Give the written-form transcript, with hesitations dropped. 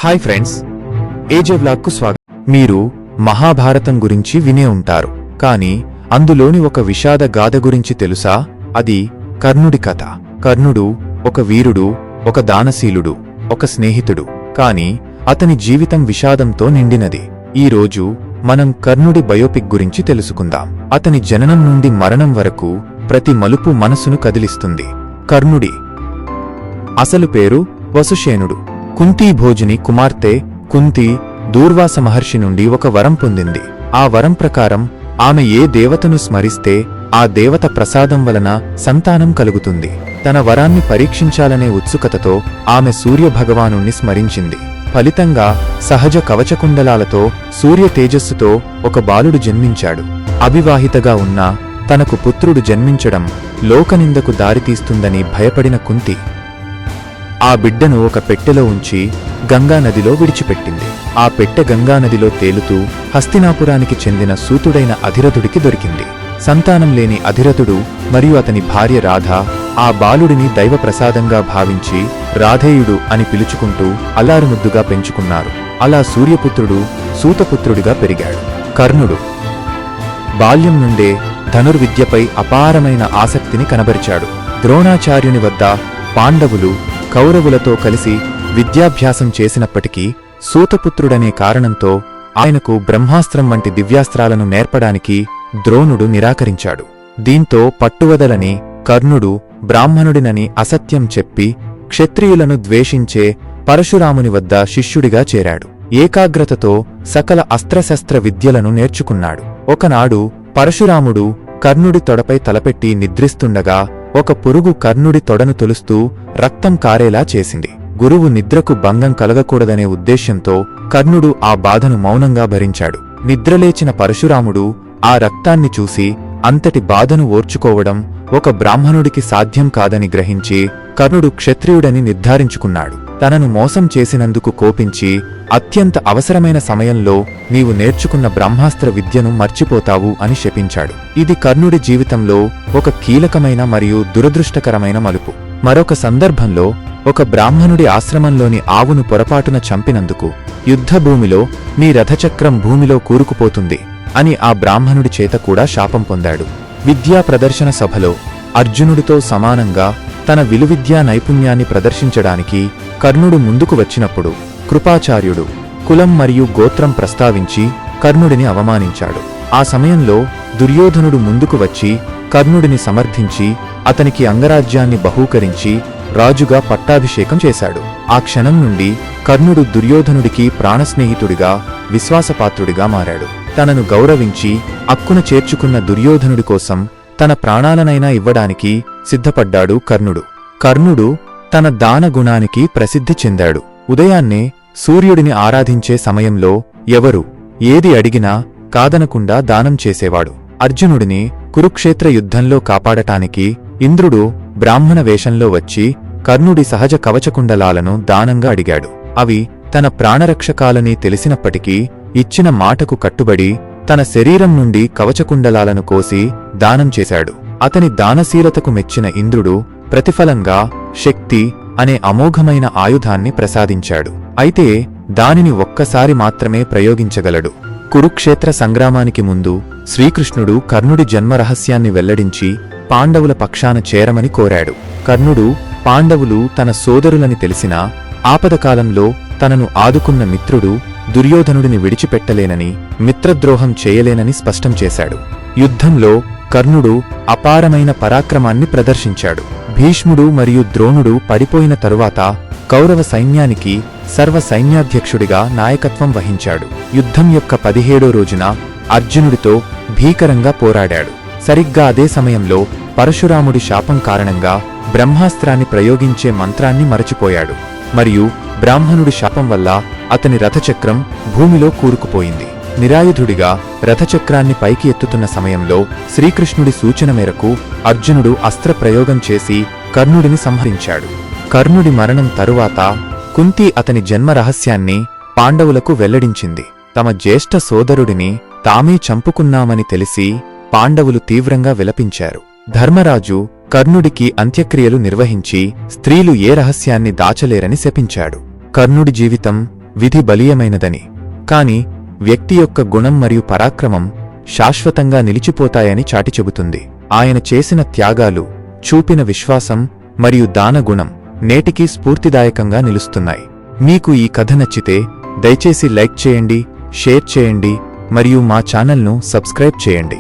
Hi friends, ఏజే వ్లాగ్కు స్వాగతం. మీరు మహాభారతం గురించి వినే ఉంటారు, కానీ అందులోని ఒక విషాద గాథ గురించి తెలుసా? అది కర్ణుడి కథ. కర్ణుడు ఒక వీరుడు, ఒక దానశీలుడు, ఒక స్నేహితుడు. కాని అతని జీవితం విషాదంతో నిండినది. ఈ రోజు మనం కర్ణుడి బయోపిక్ గురించి తెలుసుకుందాం. అతని జననం నుండి మరణం వరకు ప్రతి మలుపు మనసును కదిలిస్తుంది. కర్ణుడి అసలు పేరు వసుషేనుడు. కుంతీ భోజుని కుమార్తె కుంతి దూర్వాస మహర్షి నుండి ఒక వరం పొందింది. ఆ వరం ప్రకారం ఆమె ఏ దేవతను స్మరిస్తే ఆ దేవత ప్రసాదం వలన సంతానం కలుగుతుంది. తన వరాన్ని పరీక్షించాలనే ఉత్సుకతతో ఆమె సూర్యభగవానుణ్ణి స్మరించింది. ఫలితంగా సహజ కవచకుండలాలతో సూర్య తేజస్సుతో ఒక బాలుడు జన్మించాడు. అవివాహితగా ఉన్నా తనకు పుత్రుడు జన్మించడం లోకనిందకు దారితీస్తుందని భయపడిన కుంతి ఆ బిడ్డను ఒక పెట్టెలో ఉంచి గంగానదిలో విడిచిపెట్టింది. ఆ పెట్టె గంగానదిలో తేలుతూ హస్తినాపురానికి చెందిన సూతుడైన అధిరథుడికి దొరికింది. సంతానం లేని అధిరథుడు మరియు అతని భార్య రాధ ఆ బాలుడిని దైవప్రసాదంగా భావించి రాధేయుడు అని పిలుచుకుంటూ అల్లారుముద్దుగా పెంచుకున్నారు. అలా సూర్యపుత్రుడు సూతపుత్రుడిగా పెరిగాడు. కర్ణుడు బాల్యం నుండే ధనుర్విద్యపై అపారమైన ఆసక్తిని కనబరిచాడు. ద్రోణాచార్యుని వద్ద పాండవులు కౌరవులతో కలిసి విద్యాభ్యాసం చేసినప్పటికీ సూతపుత్రుడనే కారణంతో ఆయనకు బ్రహ్మాస్త్రం వంటి దివ్యాస్త్రాలను నేర్పడానికి ద్రోణుడు నిరాకరించాడు. దీంతో పట్టువదలని కర్ణుడు బ్రాహ్మణుడినని అసత్యం చెప్పి క్షత్రియులను ద్వేషించే పరశురాముని వద్ద శిష్యుడిగా చేరాడు. ఏకాగ్రతతో సకల అస్త్రశస్త్ర విద్యలను నేర్చుకున్నాడు. ఒకనాడు పరశురాముడు కర్ణుడి తొడపై తలపెట్టి నిద్రిస్తుండగా ఒక పురుగు కర్ణుడి తొడను తొలుస్తూ రక్తం కారేలా చేసింది. గురువు నిద్రకు భంగం కలగకూడదనే ఉద్దేశ్యంతో కర్ణుడు ఆ బాధను మౌనంగా భరించాడు. నిద్రలేచిన పరశురాముడు ఆ రక్తాన్ని చూసి అంతటి బాధను ఓర్చుకోవడం ఒక బ్రాహ్మణుడికి సాధ్యం కాదని గ్రహించి కర్ణుడు క్షత్రియుడని నిర్ధారించుకున్నాడు. తనను మోసం చేసినందుకు కోపించి అత్యంత అవసరమైన సమయంలో నీవు నేర్చుకున్న బ్రహ్మాస్త్ర విద్యను మర్చిపోతావు అని శపించాడు. ఇది కర్ణుడి జీవితంలో ఒక కీలకమైన మరియు దురదృష్టకరమైన మలుపు. మరొక సందర్భంలో ఒక బ్రాహ్మణుడి ఆశ్రమంలోని ఆవును పొరపాటున చంపినందుకు యుద్ధభూమిలో నీ రథచక్రం భూమిలో కూరుకుపోతుంది అని ఆ బ్రాహ్మణుడి చేత కూడా శాపం పొందాడు. విద్యా ప్రదర్శన సభలో అర్జునుడితో సమానంగా తన విలువిద్యా నైపుణ్యాన్ని ప్రదర్శించడానికి కర్ణుడు ముందుకు వచ్చినప్పుడు కృపాచార్యుడు కులం మరియు గోత్రం ప్రస్తావించి కర్ణుడిని అవమానించాడు. ఆ సమయంలో దుర్యోధనుడు ముందుకు వచ్చి కర్ణుడిని సమర్థించి అతనికి అంగరాజ్యాన్ని బహూకరించి రాజుగా పట్టాభిషేకం చేశాడు. ఆ క్షణం నుండి కర్ణుడు దుర్యోధనుడికి ప్రాణస్నేహితుడిగా విశ్వాసపాత్రుడిగా మారాడు. తనను గౌరవించి అక్కున చేర్చుకున్న దుర్యోధనుడి కోసం తన ప్రాణాలనైనా ఇవ్వడానికి సిద్ధపడ్డాడు కర్ణుడు. కర్ణుడు తన దానగుణానికి ప్రసిద్ధి చెందాడు. ఉదయాన్నే సూర్యుడిని ఆరాధించే సమయంలో ఎవరు ఏది అడిగినా కాదనకుండా దానం చేసేవాడు. అర్జునుడిని కురుక్షేత్ర యుద్ధంలో కాపాడటానికి ఇంద్రుడు బ్రాహ్మణ వేషంలో వచ్చి కర్ణుడి సహజ కవచకుండలాలను దానంగా అడిగాడు. అవి తన ప్రాణరక్షకాలని తెలిసినప్పటికీ ఇచ్చిన మాటకు కట్టుబడి తన శరీరం నుండి కవచకుండలాలను కోసి దానం చేశాడు. అతని దానశీలతకు మెచ్చిన ఇంద్రుడు ప్రతిఫలంగా శక్తి అనే అమోఘమైన ఆయుధాన్ని ప్రసాదించాడు. అయితే దానిని ఒక్కసారి మాత్రమే ప్రయోగించగలడు. కురుక్షేత్ర సంగ్రామానికి ముందు శ్రీకృష్ణుడు కర్ణుడి జన్మరహస్యాన్ని వెల్లడించి పాండవుల పక్షాన చేరమని కోరాడు. కర్ణుడు పాండవులు తన సోదరులని తెలిసినా ఆపదకాలంలో తనను ఆదుకున్న మిత్రుడు దుర్యోధనుడిని విడిచిపెట్టలేనని మిత్రద్రోహం చేయలేనని స్పష్టం చేశాడు. యుద్ధంలో కర్ణుడు అపారమైన పరాక్రమాన్ని ప్రదర్శించాడు. భీష్ముడు మరియు ద్రోణుడు పడిపోయిన తరువాత కౌరవ సైన్యానికి సర్వ సైన్యాధ్యక్షుడిగా నాయకత్వం వహించాడు. యుద్ధం యొక్క 17వ రోజున అర్జునుడితో భీకరంగా పోరాడాడు. సరిగ్గా అదే సమయంలో పరశురాముడి శాపం కారణంగా బ్రహ్మాస్త్రాన్ని ప్రయోగించే మంత్రాన్ని మరచిపోయాడు మరియు బ్రాహ్మణుడి శాపం వల్ల అతని రథచక్రం భూమిలో కూరుకుపోయింది. నిరాయుధుడిగా రథచక్రాన్ని పైకి ఎత్తుతున్న సమయంలో శ్రీకృష్ణుడి సూచన మేరకు అర్జునుడు అస్త్రప్రయోగం చేసి కర్ణుడిని సంహరించాడు. కర్ణుడి మరణం తరువాత కుంతి అతని జన్మ రహస్యాన్ని పాండవులకు వెల్లడించింది. తమ జ్యేష్ఠ సోదరుడిని తామే చంపుకున్నామని తెలిసి పాండవులు తీవ్రంగా విలపించారు. ధర్మరాజు కర్ణుడికి అంత్యక్రియలు నిర్వహించి స్త్రీలు ఏ రహస్యాన్ని దాచలేరని శపించాడు. కర్ణుడి జీవితం విధి బలీయమైనదని, కాని వ్యక్తి యొక్క గుణం మరియు పరాక్రమం శాశ్వతంగా నిలిచిపోతాయని చాటి చెబుతుంది. ఆయన చేసిన త్యాగాలు, చూపిన విశ్వాసం మరియు దానగుణం నేటికీ స్ఫూర్తిదాయకంగా నిలుస్తున్నాయి. మీకు ఈ కథ నచ్చితే దయచేసి లైక్ చేయండి, షేర్ చేయండి మరియు మా ఛానల్ను సబ్స్క్రైబ్ చేయండి.